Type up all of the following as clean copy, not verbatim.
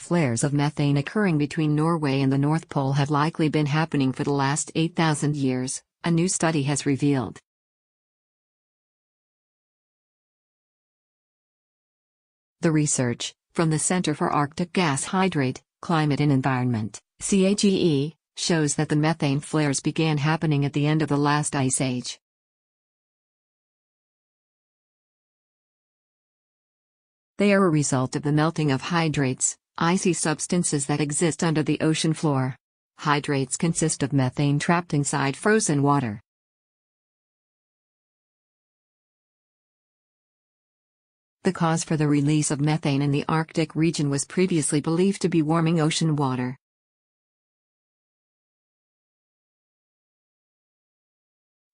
flares of methane occurring between Norway and the North Pole have likely been happening for the last 8,000 years, a new study has revealed. The research, from the Center for Arctic Gas Hydrate, Climate and Environment, CAGE, shows that the methane flares began happening at the end of the last ice age. They are a result of the melting of hydrates, icy substances that exist under the ocean floor. Hydrates consist of methane trapped inside frozen water. The cause for the release of methane in the Arctic region was previously believed to be warming ocean water.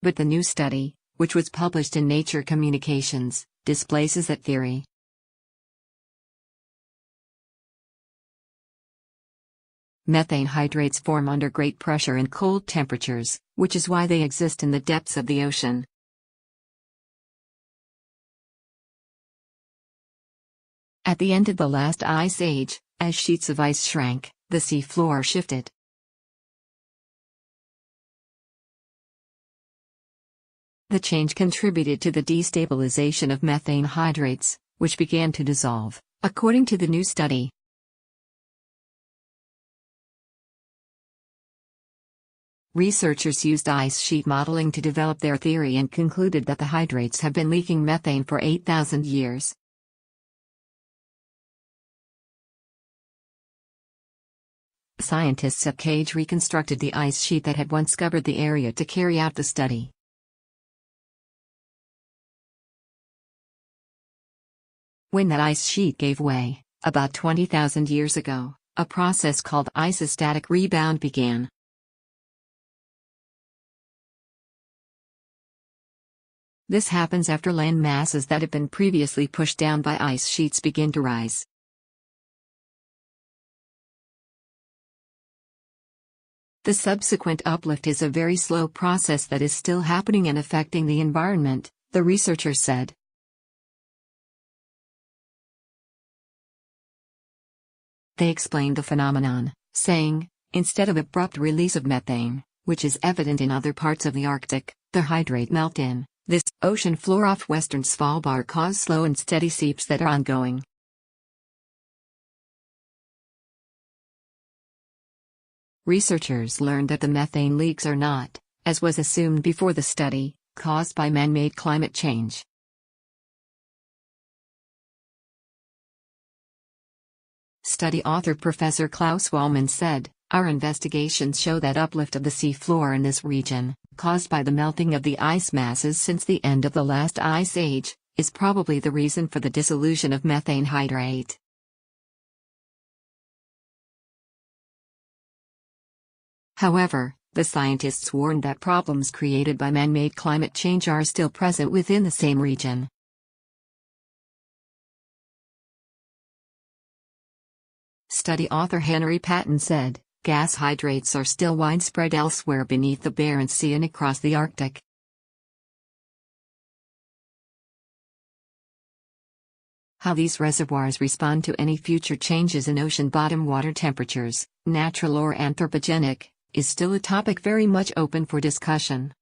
But the new study, which was published in Nature Communications, displaces that theory. Methane hydrates form under great pressure and cold temperatures, which is why they exist in the depths of the ocean. At the end of the last ice age, as sheets of ice shrank, the sea floor shifted. The change contributed to the destabilization of methane hydrates, which began to dissolve, according to the new study. Researchers used ice sheet modeling to develop their theory and concluded that the hydrates have been leaking methane for 8,000 years. Scientists at CAGE reconstructed the ice sheet that had once covered the area to carry out the study. When that ice sheet gave way, about 20,000 years ago, a process called isostatic rebound began. This happens after land masses that have been previously pushed down by ice sheets begin to rise. The subsequent uplift is a very slow process that is still happening and affecting the environment, the researchers said. They explained the phenomenon, saying, instead of abrupt release of methane, which is evident in other parts of the Arctic, the hydrate melt in this ocean floor off western Svalbard cause slow and steady seeps that are ongoing. Researchers learned that the methane leaks are not, as was assumed before the study, caused by man-made climate change. Study author Professor Klaus Wallmann said, "Our investigations show that uplift of the sea floor in this region, caused by the melting of the ice masses since the end of the last ice age, is probably the reason for the dissolution of methane hydrate." However, the scientists warned that problems created by man-made climate change are still present within the same region. Study author Henry Patton said, gas hydrates are still widespread elsewhere beneath the Barents Sea and across the Arctic. How these reservoirs respond to any future changes in ocean bottom water temperatures, natural or anthropogenic, is still a topic very much open for discussion.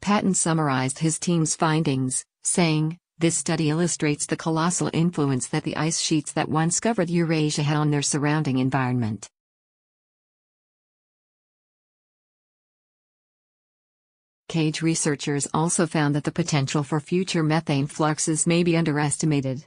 Patton summarized his team's findings, saying, "This study illustrates the colossal influence that the ice sheets that once covered Eurasia had on their surrounding environment." CAGE researchers also found that the potential for future methane fluxes may be underestimated.